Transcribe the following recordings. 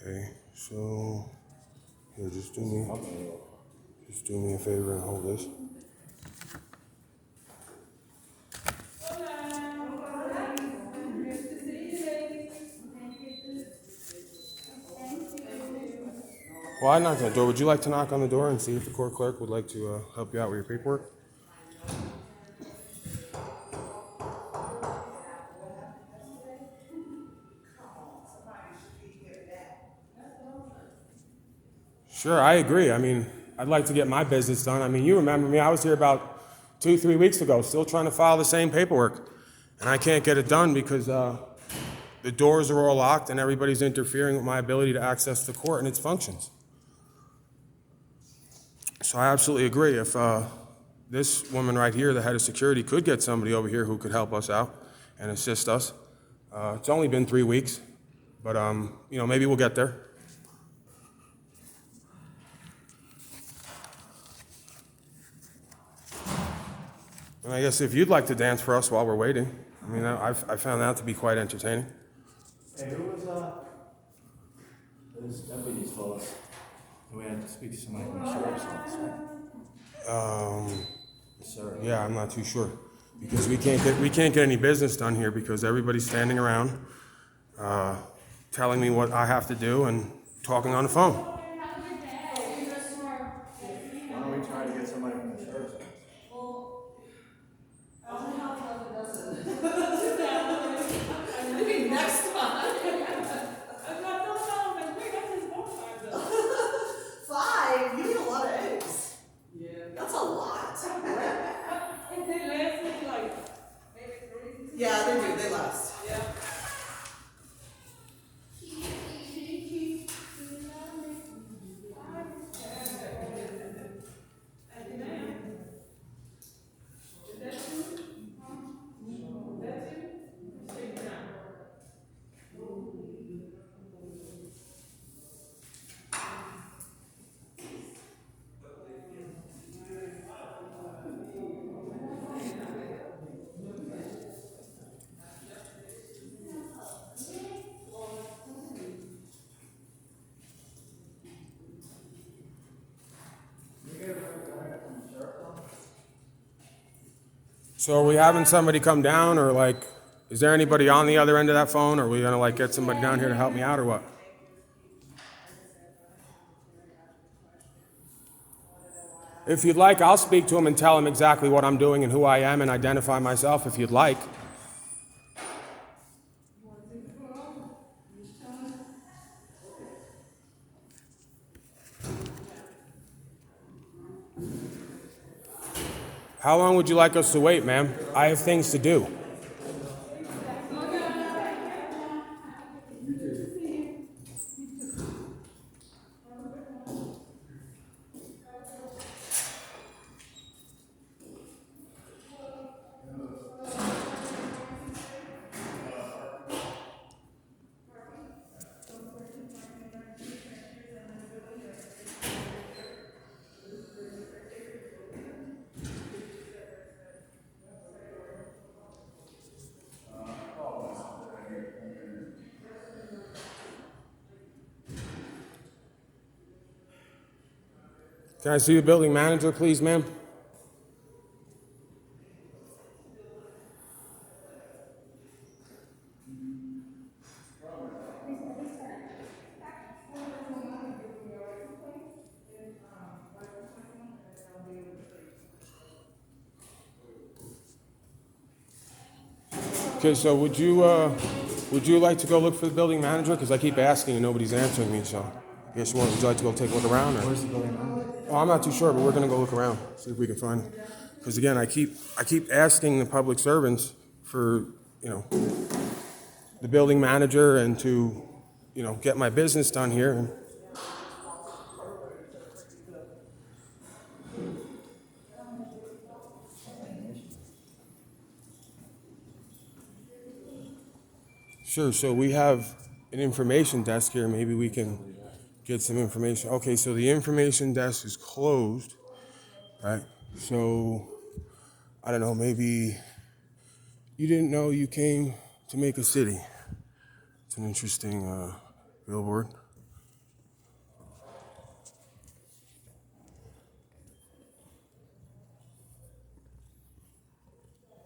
Okay, so here, just do me a favor and hold this. Well, I knocked on the door. Would you like to knock on the door and see if the court clerk would like to help you out with your paperwork? Sure, I agree. I mean, I'd like to get my business done. I mean, you remember me. I was here about 2-3 weeks ago, still trying to file the same paperwork. And I can't get it done because the doors are all locked and everybody's interfering with my ability to access the court and its functions. So I absolutely agree. If this woman right here, the head of security, could get somebody over here who could help us out and assist us. It's only been 3 weeks, but maybe we'll get there. And I guess if you'd like to dance for us while we're waiting, I mean, I found that to be quite entertaining. Hey, who was those deputies fellas? We had to speak to somebody from the sheriff's office, right? Sir. Yeah, I'm not too sure because we can't get any business done here because everybody's standing around, telling me what I have to do and talking on the phone. Why don't we try to get somebody from the sheriff's office? Maybe next time. 5? You need a lot of eggs. Yeah. That's a lot. And they last me like maybe 3. Yeah, they do. They last. Yeah. So are we having somebody come down, or is there anybody on the other end of that phone? Or are we gonna get somebody down here to help me out, or what? If you'd like, I'll speak to him and tell him exactly what I'm doing and who I am and identify myself if you'd like. How long would you like us to wait, ma'am? I have things to do. Can I see the building manager, please, ma'am? Okay, so would you like to go look for the building manager? Because I keep asking and nobody's answering me, so I guess would you like to go take a look around? Or? Where's the building manager? Oh, I'm not too sure, but we're gonna go look around, see if we can find him. Because again, I keep asking the public servants for, the building manager and to, get my business done here. And sure, so we have an information desk here. Maybe we can get some information. Okay, so the information desk is closed, right? So, I don't know, maybe you didn't know you came to make a city. It's an interesting billboard.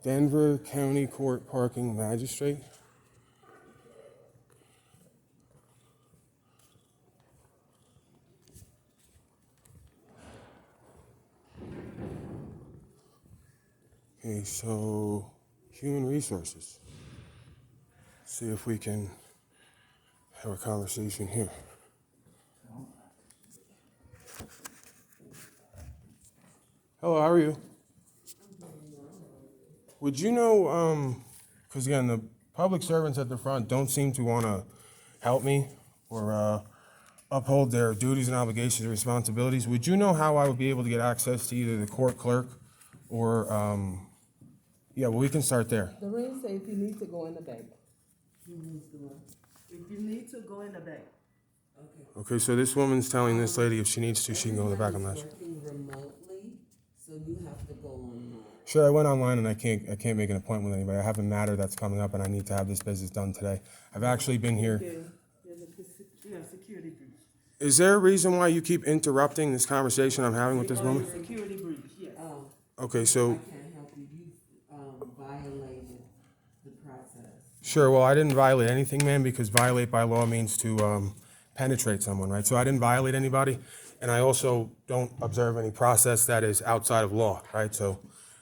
Denver County Court Parking Magistrate. Okay, so Human Resources. See if we can have a conversation here. Hello, how are you? Would you know, because again, the public servants at the front don't seem to want to help me or uphold their duties and obligations and responsibilities. Would you know how I would be able to get access to either the court clerk or, yeah, well, we can start there. The ring say if you need to go in the bank. If you need to, go in the bank. Okay, so this woman's telling this lady if she needs to, she can go in the back. I'm not sure. Working remotely, so you have to go online. Sure, I went online and I can't make an appointment with anybody. I have a matter that's coming up and I need to have this business done today. I've actually been here. Security breach. Is there a reason why you keep interrupting this conversation I'm having with this woman? Security breach, yes. Okay, so, I can't help you. You violated the process. sure, well, I didn't violate anything, ma'am, because violate by law means to penetrate someone, right? So I didn't violate anybody, and I also don't observe any process that is outside of law, right? So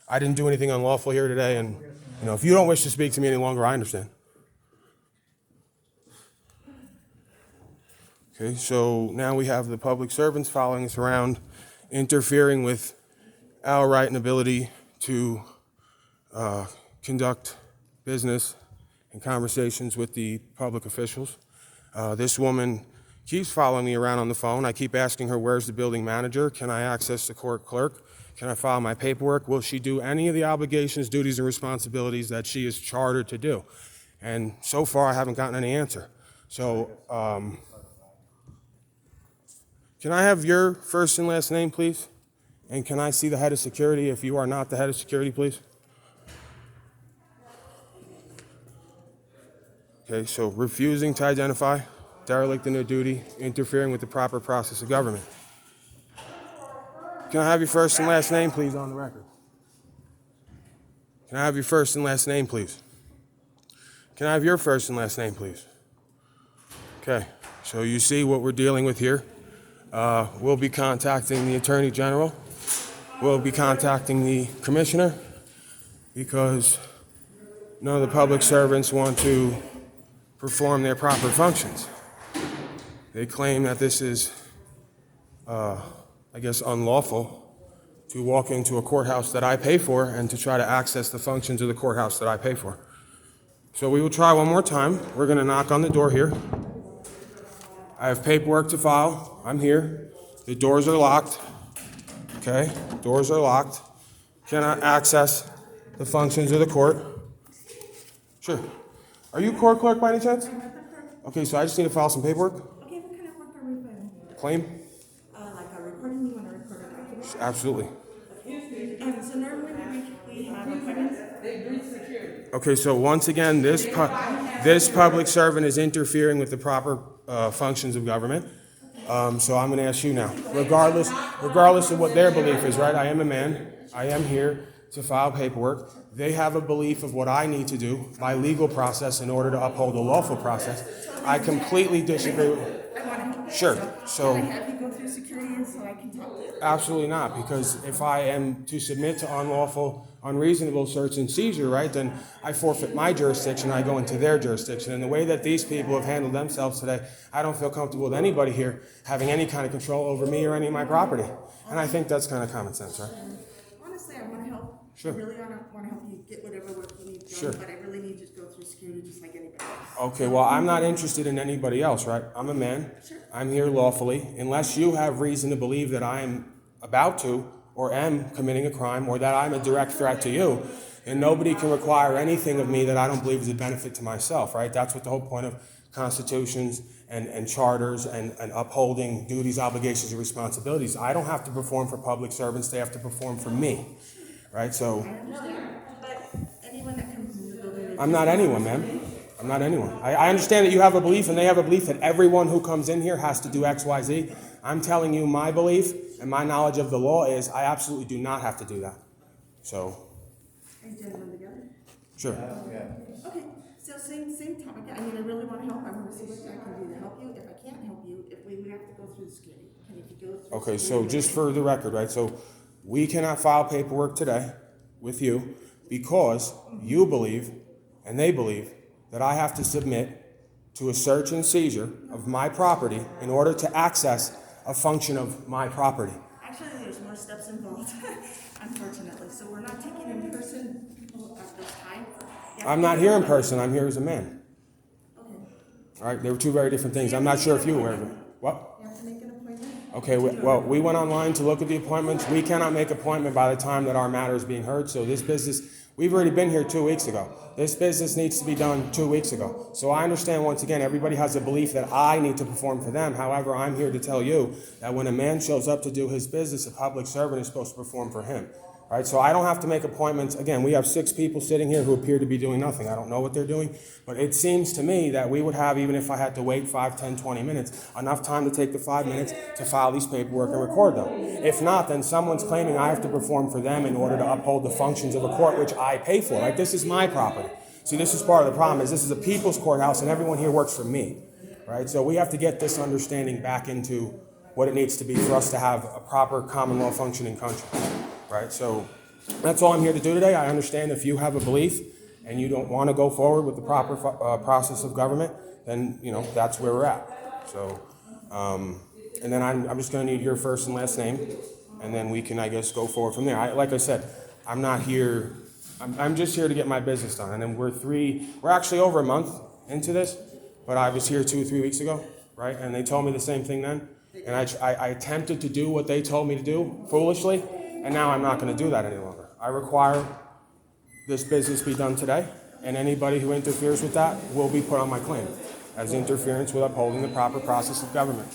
I didn't do anything unlawful here today, and, you know, if you don't wish to speak to me any longer, I understand. Okay, so now we have the public servants following us around, interfering with our right and ability to conduct business and conversations with the public officials. This woman keeps following me around on the phone. I keep asking her, where's the building manager? Can I access the court clerk? Can I file my paperwork? Will she do any of the obligations, duties, and responsibilities that she is chartered to do? And so far, I haven't gotten any answer. So, can I have your first and last name, please? And can I see the head of security if you are not the head of security, please? Okay, so refusing to identify, derelict in their duty, interfering with the proper process of government. Can I have your first and last name, please, on the record? Can I have your first and last name, please? Can I have your first and last name, please? Okay, so you see what we're dealing with here. We'll be contacting the Attorney General. We'll be contacting the Commissioner because none of the public servants want to perform their proper functions. They claim that this is, I guess, unlawful to walk into a courthouse that I pay for and to try to access the functions of the courthouse that I pay for. So we will try one more time. We're going to knock on the door here. I have paperwork to file. I'm here. The doors are locked. Okay, doors are locked. Cannot access the functions of the court. Sure. Are you court clerk by any chance? Okay, so I just need to file some paperwork. Okay, what kind of work are we doing? Claim? Like a recording, you want to record a document? Absolutely. So normally we have appointments. They breach security. Okay, so once again, this public servant is interfering with the proper functions of government. So I'm going to ask you now, regardless of what their belief is, right? I am a man. I am here to file paperwork. They have a belief of what I need to do by legal process in order to uphold a lawful process. I completely disagree with. I want to help. Sure. So. Can I have you go through security and so I can talk to you? Absolutely not, because if I am to submit to unlawful, unreasonable search and seizure, right, then I forfeit my jurisdiction, I go into their jurisdiction. And the way that these people have handled themselves today, I don't feel comfortable with anybody here having any kind of control over me or any of my property. And I think that's kind of common sense, right? Honestly, I want to help. Sure. I really want to help you get whatever work you need done. Sure. But I really need you to go through security just like anybody else. Okay, well, I'm not interested in anybody else, right? I'm a man. Sure. I'm here lawfully. Unless you have reason to believe that I am about to or am committing a crime or that I'm a direct threat to you, and nobody can require anything of me that I don't believe is a benefit to myself, right? That's what the whole point of constitutions and charters and upholding duties, obligations, and responsibilities. I don't have to perform for public servants. They have to perform for me, right? So I understand. But anyone that comes in the building. I'm not anyone, ma'am. I'm not anyone. I understand that you have a belief and they have a belief that everyone who comes in here has to do X, Y, Z. I'm telling you my belief and my knowledge of the law is I absolutely do not have to do that. So. Are you gentlemen together? Sure. Yeah. Okay, so same topic. I mean, I really want to help. I want to see what I can do to help you. If I can't help you, if we would have to go through the security. Can if you go through Okay, so security, just for the record, right, so we cannot file paperwork today with you because you believe, and they believe, that I have to submit to a search and seizure of my property in order to access a function of my property. Actually, there's more steps involved, unfortunately. So we're not taking in person at this time. Yeah. I'm not here in person, I'm here as a man. Okay. All right, they were two very different things. I'm not sure if you were aware of it. What? You have to make an appointment. Okay, we went online to look at the appointments. We cannot make appointment by the time that our matter is being heard. So this business, we've already been here 2 weeks ago. This business needs to be done 2 weeks ago. So I understand, once again, everybody has a belief that I need to perform for them. However, I'm here to tell you that when a man shows up to do his business, a public servant is supposed to perform for him. All right, so I don't have to make appointments. Again, we have 6 people sitting here who appear to be doing nothing. I don't know what they're doing, but it seems to me that we would have, even if I had to wait 5, 10, 20 minutes, enough time to take the 5 minutes to file these paperwork and record them. If not, then someone's claiming I have to perform for them in order to uphold the functions of a court, which I pay for. Right? This is my property. See, this is part of the problem, is this is a people's courthouse and everyone here works for me. Right? So we have to get this understanding back into what it needs to be for us to have a proper common law functioning country. Right? So that's all I'm here to do today. I understand if you have a belief and you don't want to go forward with the proper process of government, then, you know, that's where we're at. So, and then I'm just going to need your first and last name, and then we can, I guess, go forward from there. Like I said, I'm not here, I'm just here to get my business done. And then we're actually over a month into this, but I was here 2 or 3 weeks ago, right? And they told me the same thing then. And I attempted to do what they told me to do foolishly. And now I'm not going to do that any longer. I require this business be done today, and anybody who interferes with that will be put on my claim as interference with upholding the proper process of government.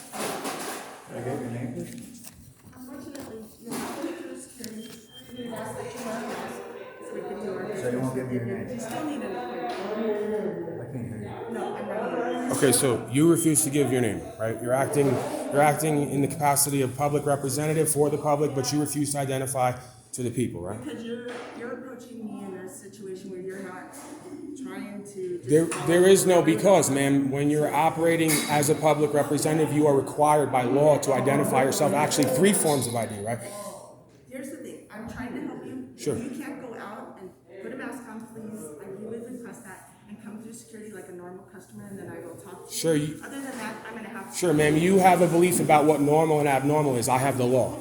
Can I get your name, please? Unfortunately, you have to go through the security. We've asked that you wear a mask so we can do our business. So you won't give me your name? You still need an appointment. I can't hear you. No, I'm not here. Okay, so you refuse to give your name, right? You're acting in the capacity of public representative for the public, but you refuse to identify to the people, right? Because you're approaching me in a situation where you're not trying to. Just There is no because, ma'am. When you're operating as a public representative, you are required by law to identify yourself. Actually, 3 forms of ID, right? Here's the thing. I'm trying to help you. Sure. You can't go out and put a mask on, please. I really request that, and come through security like a normal customer, and then I will talk to you. Sure. Other than that, I'm gonna have to. Sure, ma'am. You have a belief about what normal and abnormal is. I have the law,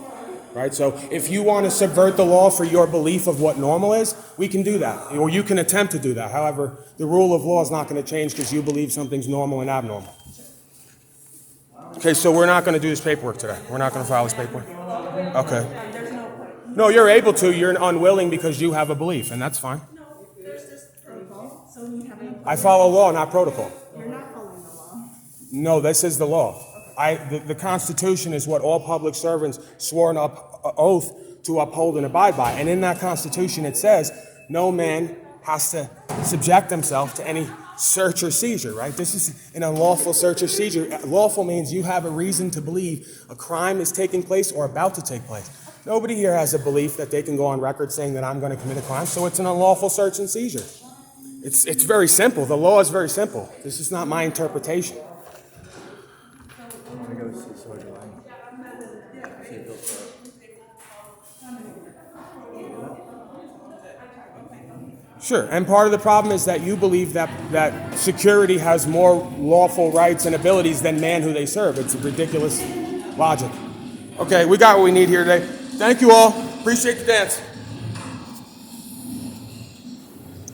right? So if you want to subvert the law for your belief of what normal is, we can do that, or you can attempt to do that. However, the rule of law is not going to change because you believe something's normal and abnormal. Okay, so we're not going to do this paperwork today. We're not going to file this paperwork. Okay. There's no point. No, you're able to. You're unwilling because you have a belief, and that's fine. No, there's this protocol, so you have an appointment. I follow law, not protocol. You're not following the law. No, this is the law. The Constitution is what all public servants swore an oath to uphold and abide by. And in that Constitution, it says no man has to subject himself to any search or seizure, right? This is an unlawful search or seizure. Lawful means you have a reason to believe a crime is taking place or about to take place. Nobody here has a belief that they can go on record saying that I'm going to commit a crime, so it's an unlawful search and seizure. It's very simple. The law is very simple. This is not my interpretation. I want to go see so do I. See if they'll start. Sure, and part of the problem is that you believe that security has more lawful rights and abilities than man who they serve. It's a ridiculous logic. Okay, we got what we need here today. Thank you all. Appreciate the dance.